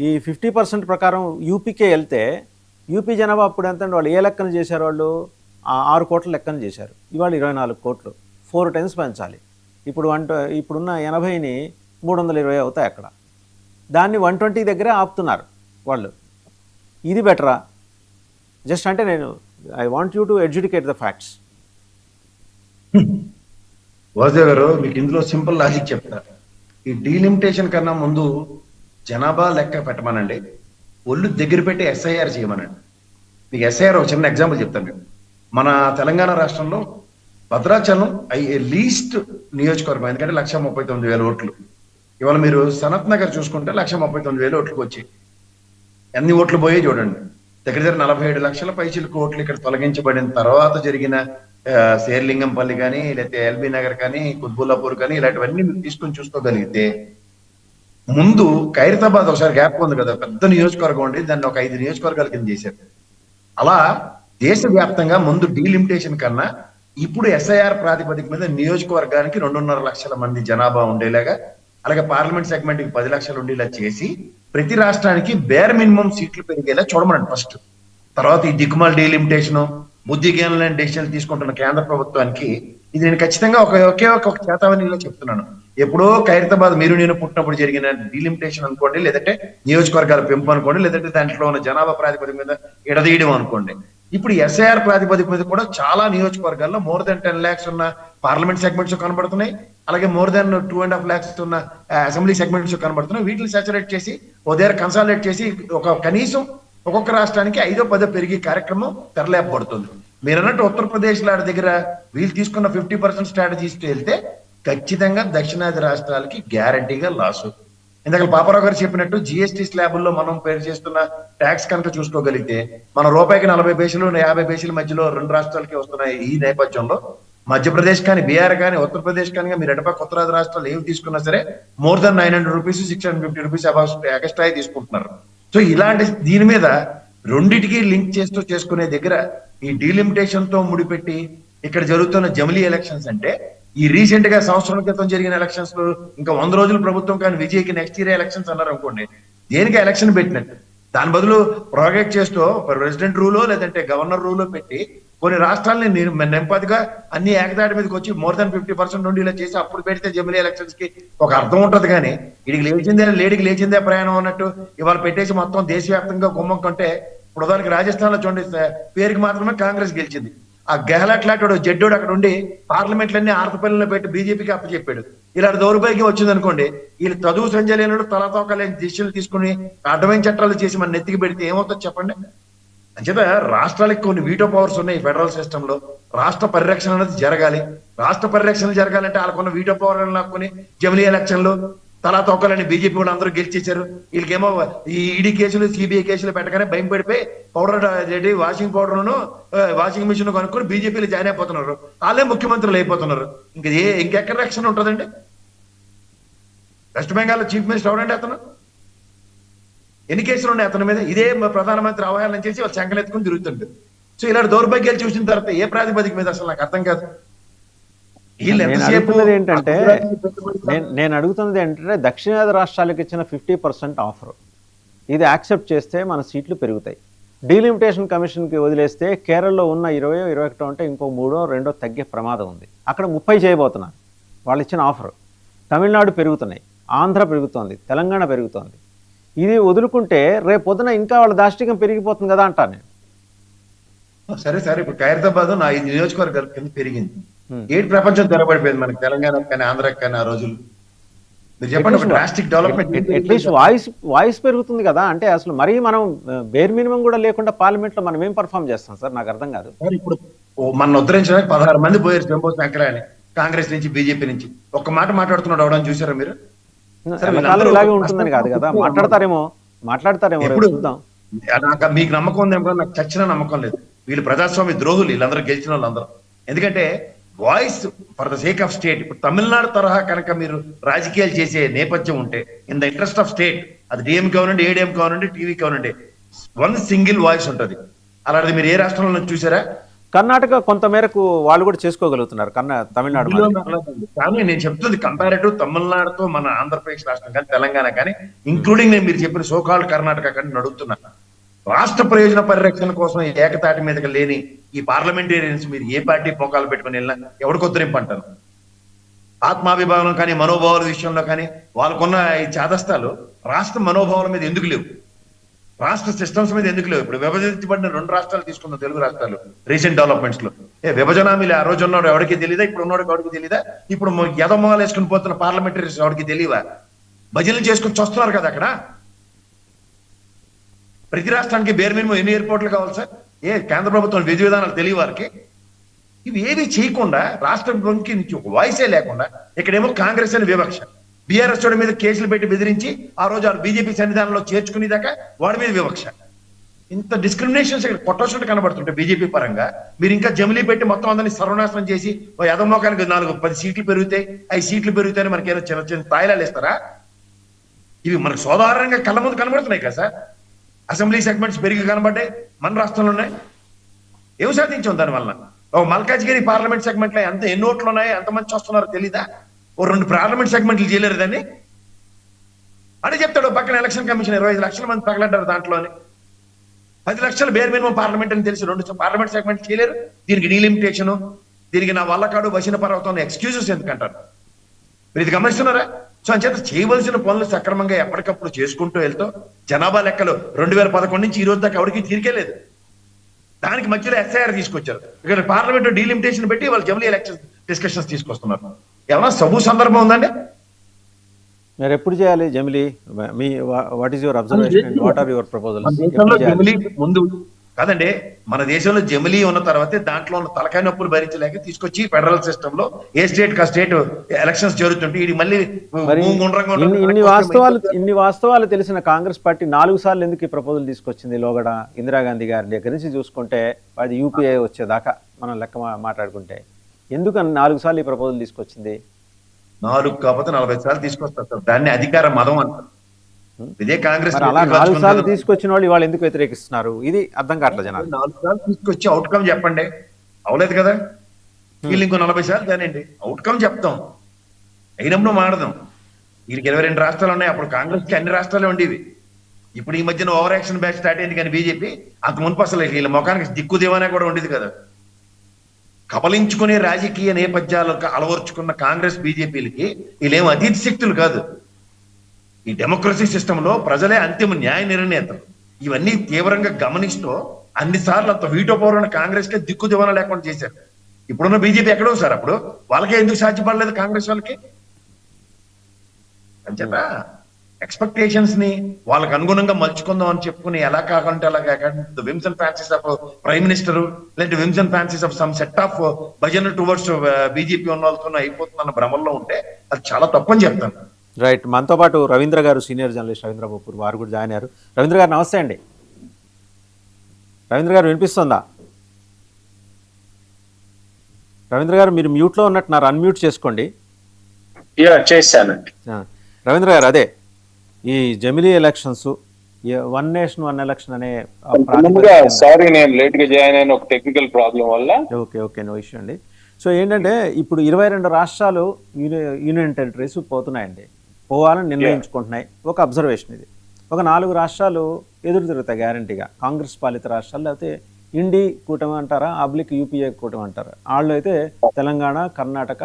ఈ 50% ప్రకారం యూపీకే వెళ్తే యూపీ జనాభా అప్పుడు ఎంత, వాళ్ళు ఏ లెక్కన చేశారు, వాళ్ళు 6 కోట్ల లెక్కన చేశారు. ఇవాళ 24 కోట్లు, 4 times పెంచాలి. ఇప్పుడున్న 80ని 320 అవుతాయి అక్కడ. దాన్ని 120 దగ్గరే ఆపుతున్నారు వాళ్ళు. ఇది బెటరా? జస్ట్ అంటే I want you to educate the facts. Vasudev గారు, మీకు ఇందులో సింపుల్ లాజిక్ చెప్తా. ఈ డీలిమిటేషన్ కన్నా ముందు జనాభా లెక్క పెట్టమనండి, ఒళ్ళు దగ్గర పెట్టి ఎస్ఐఆర్ చేయమనండి. మీకు ఎస్ఐఆర్ ఒక చిన్న ఎగ్జాంపుల్ చెప్తాను. మీకు మన తెలంగాణ రాష్ట్రంలో భద్రాచలం లీస్ట్ నియోజకవర్గం, ఎందుకంటే 139,000 ఓట్లు. ఇవాళ మీరు సనత్ నగర్ చూసుకుంటే 139,000 ఓట్లకు వచ్చాయి. ఎన్ని ఓట్లు పోయే చూడండి, దగ్గర 47 లక్షల పైచిలకు ఓట్లు ఇక్కడ తొలగించబడిన తర్వాత జరిగిన శేర్లింగంపల్లి కానీ, లేకపోతే ఎల్బీ నగర్ కానీ, కుత్బుల్లాపూర్ కానీ, ఇలాంటివన్నీ మీరు తీసుకొని చూసుకోగలిగితే, ముందు ఖైరతాబాద్ ఒకసారి గ్యాప్ ఉంది కదా, పెద్ద నియోజకవర్గం ఉండి దాన్ని ఒక 5 నియోజకవర్గాల కింద చేశారు. అలా దేశవ్యాప్తంగా ముందు డీలిమిటేషన్ కన్నా ఇప్పుడు ఎస్ఐఆర్ ప్రాతిపదిక మీద నియోజకవర్గానికి 2.5 లక్షల మంది జనాభా ఉండేలాగా, అలాగే పార్లమెంట్ సెగ్మెంట్ కి 10 లక్షలు ఉండేలా చేసి ప్రతి రాష్ట్రానికి బేర్ మినిమం సీట్లు పెరిగేలా చూడమనండి ఫస్ట్. తర్వాత ఈ దిక్కుమాల డీలిమిటేషన్, బుద్ధి జ్ఞానం డెసిషన్ తీసుకుంటున్న కేంద్ర ప్రభుత్వానికి ఇది నేను ఖచ్చితంగా ఒకే ఒక చేతావనిలో చెప్తున్నాను. ఎప్పుడో ఖైరతాబాద్ మీరు నేను పుట్టినప్పుడు జరిగిన డీలిమిటేషన్ అనుకోండి, లేదంటే నియోజకవర్గాల పెంపు అనుకోండి, లేదంటే దాంట్లో ఉన్న జనాభా ప్రాతిపదిక మీద ఎడదీయడం అనుకోండి. ఇప్పుడు ఎస్ఐఆర్ ప్రాతిపదిక మీద కూడా చాలా నియోజకవర్గాల్లో more than 10 lakhs ఉన్న పార్లమెంట్ సెగ్మెంట్స్ కనబడుతున్నాయి, అలాగే more than 2.5 lakhs ఉన్న అసెంబ్లీ సెగ్మెంట్స్ కనబడుతున్నాయి. వీటిని సాచురేట్ చేసి ఓ దగ్గర కన్సాలిడేట్ చేసి ఒక కనీసం ఒక్కొక్క రాష్ట్రానికి 5-10 పెరిగే కార్యక్రమం తెరలేపబడుతుంది. మీరు అన్నట్టు ఉత్తరప్రదేశ్ లాంటి దగ్గర వీళ్ళు తీసుకున్న 50% స్ట్రాటజీస్ వెళ్తే ఖచ్చితంగా దక్షిణాది రాష్ట్రాలకి గ్యారంటీగా లాసు. ఇందాక పాపారావు గారు చెప్పినట్టు జిఎస్టీ స్లాబుల్లో మనం పే చేస్తున్న ట్యాక్స్ కనుక చూసుకోగలిగితే మన రూపాయికి 40 పైసలు 50 పైసల మధ్యలో 2 రాష్ట్రాలకి వస్తున్నాయి. ఈ నేపథ్యంలో మధ్యప్రదేశ్ కానీ, బీహార్ కానీ, ఉత్తరప్రదేశ్ కానీ మీరు ఎడపక్క ఉత్తరాది రాష్ట్రాలు ఏవి తీసుకున్నా సరే more than 900 rupees 650 rupees extra తీసుకుంటున్నారు. సో ఇలాంటి దీని మీద రెండిటికి లింక్ చేస్తూ చేసుకునే దగ్గర ఈ డీలిమిటేషన్ తో ముడిపెట్టి ఇక్కడ జరుగుతున్న జమిలీ ఎలక్షన్స్ అంటే, ఈ రీసెంట్ గా సంవత్సరం క్రితం జరిగిన ఎలక్షన్స్ లో ఇంకా 100 రోజులు ప్రభుత్వం కానీ విజయ్కి నెక్స్ట్ ఇయర్ ఎలక్షన్స్ అన్నారు అనుకోండి, దేనికి ఎలక్షన్ పెట్టినట్టు. దాని బదులు ప్రోగేట్ చేస్తూ ప్రెసిడెంట్ రూలో లేదంటే గవర్నర్ రూలో పెట్టి కొన్ని రాష్ట్రాలని నెంపదిగా అన్ని ఏకదాటి మీదకి వచ్చి more than 50% నుండి ఇలా చేసి అప్పుడు పెడితే జమిలీ ఎలక్షన్స్ కి ఒక అర్థం ఉంటది. కానీ వీడికి లేడికి లేచిందే ప్రయాణం అన్నట్టు ఇవాళ పెట్టేసి మొత్తం దేశవ్యాప్తంగా గుమ్మం కంటే, ఇప్పుడు ఉదాహరణకి రాజస్థాన్ లో చూడండి, పేరుకి మాత్రమే కాంగ్రెస్ గెలిచింది. ఆ గెహ్లాట్ లాంటి జడ్డోడు అక్కడ ఉండి పార్లమెంట్లన్నీ ఆర్తపల్లిలో పెట్టి బీజేపీకి అప్పచెప్పాడు. ఇలాంటి దౌర్భాగ్యం వచ్చింది అనుకోండి, వీళ్ళు చదువు సంజయ్ లేనుడు తలతోకలేని డిసిషన్లు తీసుకుని అడ్డమైన చట్టాలు చేసి మన నెత్తికి పెడితే ఏమవుతుంది చెప్పండి. అంచేత రాష్ట్రాలకు కొన్ని వీటో పవర్స్ ఉన్నాయి ఫెడరల్ సిస్టమ్ లో. రాష్ట్ర పరిరక్షణ అనేది జరగాలి. రాష్ట్ర పరిరక్షణ జరగాలంటే వాళ్ళకున్న వీటో పవర్ లాక్కుని జమిలీ ఎలక్షన్లు తలా తొక్కలని బీజేపీ వాళ్ళు అందరూ గెలిచేశారు. వీళ్ళకేమో ఈ ఈడీ కేసులు సిబిఐ కేసులు పెట్టగానే భయం పడిపోయి పౌడర్ వాషింగ్ పౌడర్ను వాషింగ్ మిషన్ కొనుక్కొని బీజేపీలో జాయిన్ అయిపోతున్నారు. వాళ్ళే ముఖ్యమంత్రులు అయిపోతున్నారు. ఇంకెక్కడ రక్షణ ఉంటుందండి? వెస్ట్ బెంగాల్ చీఫ్ మినిస్టర్ ఎవరండి అతను? ఎన్ని కేసులు ఉన్నాయి అతని మీద? ఇదే ప్రధానమంత్రి అవహేళన చేసి వాళ్ళు శంకలెత్తుకుని తిరుగుతుంటారు. సో ఇలాంటి దౌర్భాగ్యాలు చూసిన తర్వాత ఏ ప్రాతిపదిక మీద అసలు నాకు అర్థం కాదు. నేను అడుగుతున్నది ఏంటంటే దక్షిణాది రాష్ట్రాలకు ఇచ్చిన 50% ఆఫర్ ఇది యాక్సెప్ట్ చేస్తే మన సీట్లు పెరుగుతాయి. డీలిమిటేషన్ కమిషన్కి వదిలేస్తే కేరళలో ఉన్న 20-21 అంటే ఇంకో 3-2 తగ్గే ప్రమాదం ఉంది. అక్కడ 30 చేయబోతున్నారు వాళ్ళు ఇచ్చిన ఆఫర్. తమిళనాడు పెరుగుతున్నాయి, ఆంధ్ర పెరుగుతోంది, తెలంగాణ పెరుగుతోంది. ఇది వదులుకుంటే రేపు పొద్దున ఇంకా వాళ్ళ దాష్టికం పెరిగిపోతుంది కదా అంటాను నేను. సరే ఇప్పుడు ఖైరతాబాద్ నా 5 నియోజకవర్గాల కింద పెరిగింది. ఏడు ప్రపంచం తెరబడిపోయింది మనకి, తెలంగాణకు కానీ ఆంధ్రాకి కానీ ఆ రోజులు. మీరు చెప్పండి, ఒక డ్రాస్టిక్ డెవలప్మెంట్. అట్లీస్ట్ వాయిస్ పెరుగుతుంది కదా. అంటే అసలు మరీ మనం బేర్ మినిమం కూడా లేకుండా పార్లమెంట్ లో మనం ఏం పర్ఫామ్ చేస్తాం సార్, నాకు అర్థం కాదు. ఇప్పుడు మన ఉద్ధరించడానికి 16 మంది పోయారు శంభో శంకర అని, కాంగ్రెస్ నుంచి బీజేపీ నుంచి. ఒక్క మాట మాట్లాడుతున్నాడు అవడం చూసారా మీరు? ఇలాగే ఉంటుందని కాదు కదా, మాట్లాడతారేమో ఎప్పుడు చూద్దాం. మీకు నమ్మకం ఉందేమో, నాకు చచ్చిన నమ్మకం లేదు. వీళ్ళు ప్రజాస్వామ్య ద్రోహులు, వీళ్ళందరూ గెలిచిన వాళ్ళందరూ. ఎందుకంటే voice for the sake of state. ఇప్పుడు తమిళనాడు తరహా కనుక మీరు రాజకీయాలు చేసే నేపథ్యం ఉంటే, in the interest of state, అది DM కావనండి, ATM కావనండి, TV కావనండి, one single voice ఉంటుంది. అలాంటిది మీరు ఏ రాష్ట్రంలో చూసారా? కర్ణాటక కొంత మేరకు వాళ్ళు కూడా చేసుకోగలుగుతున్నారు తమిళనాడు. కానీ నేను చెప్తుంది కంపారిటివ్ తమిళనాడుతో మన ఆంధ్రప్రదేశ్ రాష్ట్రం కానీ తెలంగాణ కానీ, ఇంక్లూడింగ్ నేను మీరు చెప్పిన సోకాల్డ్ కర్ణాటక కానీ నడుగుతున్నాను. రాష్ట్ర ప్రయోజన పరిరక్షణ కోసం ఏకతాటి మీదకి లేని ఈ పార్లమెంటేరియన్స్ మీరు ఏ పార్టీ పోకాలు పెట్టుకుని వెళ్ళినా ఎవరికొద్దరింపు అంటారు. ఆత్మాభిభావం కానీ మనోభావాల విషయంలో కానీ వాళ్ళకున్న ఈ చాదస్తాలు రాష్ట్ర మనోభావాల మీద ఎందుకు లేవు, రాష్ట్ర సిస్టమ్స్ మీద ఎందుకు లేవు? ఇప్పుడు విభజించబడిన 2 రాష్ట్రాలు తీసుకున్న తెలుగు రాష్ట్రాలు రీసెంట్ డెవలప్మెంట్స్ లో విభజన హామీలు ఆ రోజు ఉన్నాడు ఎవరికి తెలియదా? ఇప్పుడు ఉన్నాడు ఎవరికి తెలియదా? ఇప్పుడు యదమోహాలు వేసుకుని పోతున్న పార్లమెంటరీస్ ఎవరికి తెలియవా? భజనలు చేసుకుని చూస్తున్నారు కదా అక్కడ. ప్రతి రాష్ట్రానికి బేర్ మినిమం ఎన్ని ఎయిర్పోర్ట్లు కావాలి సార్? కేంద్ర ప్రభుత్వం విధి విధానాలు తెలియ వారికి. ఇవి ఏవి చేయకుండా రాష్ట్రంకి నుంచి ఒక వాయిసే లేకుండా ఇక్కడేమో కాంగ్రెస్ అని వివక్ష, బీఆర్ఎస్ వాడి మీద కేసులు పెట్టి బెదిరించి ఆ రోజు బీజేపీ సన్నిధానంలో చేర్చుకునేదాకా వాడి మీద వివక్ష. ఇంత డిస్క్రిమినేషన్స్ ఇక్కడ కొట్టొచ్చినట్టు కనబడుతుంటే బీజేపీ పరంగా మీరు ఇంకా జమిలీ పెట్టి మొత్తం అందరినీ సర్వనాశనం చేసి యదమోకానికి 4-10 సీట్లు పెరుగుతాయి, 5 సీట్లు పెరుగుతాయని మనకేదో చిన్న చిన్న తాయిలాలు ఇస్తారా? ఇవి మనకు సాధారణంగా కళ్ళ ముందు కనబడుతున్నాయి కదా సార్. అసెంబ్లీ సెగ్మెంట్స్ పెరిగి కనబడ్డాయి మన రాష్ట్రంలోనే. ఏం సాధించాం దానివల్ల? ఒక మల్కాజ్గిరి పార్లమెంట్ సెగ్మెంట్ లో ఎన్ని ఓట్లు ఉన్నాయి, ఎంతమంది వస్తున్నారో తెలీదా? 2 పార్లమెంట్ సెగ్మెంట్లు చేయలేరు దాన్ని. అదే చెప్తాడు పక్కన ఎలక్షన్ కమిషన్ 25 లక్షల మంది తగలడ్డారు దాంట్లోని. 10 లక్షల బేర్ మినిమం పార్లమెంట్ అని తెలిసి 2 పార్లమెంట్ సెగ్మెంట్ చేయలేరు. దీనికి డీలిమిటేషన్, దీనికి నా వల్ల కాడు వసిన పర్వతం ఎక్స్క్యూజెస్ ఎందుకంటారు? మీరు ఇది గమనిస్తున్నారా? సో అంచేత చేయవలసిన పనులు సక్రమంగా ఎప్పటికప్పుడు చేసుకుంటూ వెళ్తూ జనాభా లెక్కలు 2011 నుంచి ఈ రోజు దాకా ఎవరికి తీరికేలేదు. దానికి మధ్యలో ఎస్ఐఆర్ తీసుకొచ్చారు. ఇక్కడ పార్లమెంట్ డీలిమిటేషన్ పెట్టి వాళ్ళు జమిలీ ఎలక్షన్ డిస్కషన్స్ తీసుకొస్తున్నారు. ఏమన్నా సబు సందర్భం ఉందండి? మీరు ఎప్పుడు చేయాలి జమిలీ? మీ what is your observation, what are your proposals? జమిలీ ముందు కాదండి, మన దేశంలో జమిలీ ఉన్న తర్వాతే దాంట్లో ఉన్న తలకాయ నొప్పులు భరించలేక తీసుకొచ్చి ఫెడరల్ సిస్టమ్ లో ఏ స్టేట్ కా స్టేట్ ఎలక్షన్స్ జరుగుతుంటే ఇది మళ్ళీ ఇన్ని వాస్తవాలు తెలిసిన కాంగ్రెస్ పార్టీ 4 సార్లు ఎందుకు ఈ ప్రపోజల్ తీసుకొచ్చింది? లోగడ ఇందిరాగాంధీ గారి దగ్గర నుంచి చూసుకుంటే అది యూపీఏ వచ్చేదాకా మనం లెక్క మాట్లాడుకుంటే ఎందుకు 4 సార్లు ఈ ప్రపోజల్ తీసుకొచ్చింది? 4 కాకపోతే 40 సార్లు తీసుకొస్తారు సార్. దాన్ని అధికార మదం అంటారు. ఇదే కాంగ్రెస్ అలా 4 సార్లు తీసుకొచ్చిన వాళ్ళు ఇవాళ ఎందుకు వ్యతిరేకిస్తున్నారు? ఇది అర్థం కావట్లేదు జనాలు. 4 సార్లు తీసుకొచ్చి అవుట్కమ్ చెప్పండి. అవలేదు కదా, వీళ్ళు ఇంకో 40 సార్లు దానండి అవుట్కమ్ చెప్తాం, అయినప్పుడు మాడదాం. వీళ్ళకి 22 రాష్ట్రాలు ఉన్నాయి. అప్పుడు కాంగ్రెస్ కి అన్ని రాష్ట్రాలే ఉండేవి. ఇప్పుడు ఈ మధ్యన ఓవర్ యాక్షన్ బ్యాచ్ స్టార్ట్ అయింది. కానీ బీజేపీ అంత మునుపు అసలు వీళ్ళ ముఖానికి దిక్కుదేవనే కూడా ఉండేది కదా. కబలించుకునే రాజకీయ నేపథ్యాలకు అలవర్చుకున్న కాంగ్రెస్ బీజేపీలకి వీళ్ళేం అతీత శక్తులు కాదు. ఈ డెమోక్రసీ సిస్టమ్ లో ప్రజలే అంతిమ న్యాయ నిర్ణేతలు. ఇవన్నీ తీవ్రంగా గమనిస్తూ అన్నిసార్లు అంత వీటో పౌరున్న కాంగ్రెస్ కే దిక్కు దివాన లేకుండా చేశారు. ఇప్పుడున్న బీజేపీ ఎక్కడో సార్, అప్పుడు వాళ్ళకే ఎందుకు సాధ్యపడలేదు కాంగ్రెస్ వాళ్ళకి? అంచేత ఎక్స్పెక్టేషన్స్ ని వాళ్ళకి అనుగుణంగా మలుచుకుందాం అని చెప్పుకుని ఎలా కాకుండా అలా కాకుండా whims and fancies of prime minister లేదంటే whims and fancies of some set of bhajan towards BJP ఉన్న వాళ్ళతో అయిపోతుందన్న భ్రమంలో ఉంటే అది చాలా తప్పని చెప్తాను. రైట్, మనతో పాటు రవీంద్ర గారు, సీనియర్ జర్నలిస్ట్ రవీంద్ర బొప్పూర్, వారు కూడా జాయిన్ అయ్యారు. రవీంద్ర గారు నమస్తే అండి. రవీంద్ర గారు వినిపిస్తుందా? రవీంద్ర గారు మీరు మ్యూట్లో ఉన్నట్టున్నారు, అన్మ్యూట్ చేసుకోండి. చేశానండి. రవీంద్ర గారు, అదే ఈ జమిలీ elections, one nation one election అనే సారీ నేను లేట్ గా జాయిన్ అయిన ఒక టెక్నికల్ ప్రాబ్లం వల్ల. ఓకే నో ఇష్యూ అండి. సో ఏంటంటే ఇప్పుడు 22 రాష్ట్రాలు యూనియన్ టెరిటరీస్ పోతున్నాయండి, పోవాలని నిర్ణయించుకుంటున్నాయి. ఒక అబ్జర్వేషన్ ఇది. ఒక 4 రాష్ట్రాలు ఎదురు తిరుగుతాయి గ్యారంటీగా, కాంగ్రెస్ పాలిత రాష్ట్రాలు, లేకపోతే ఇండి కూటమి అంటారా, యూపీఏ కూటమి అంటారా. వాళ్ళు అయితే తెలంగాణ, కర్ణాటక,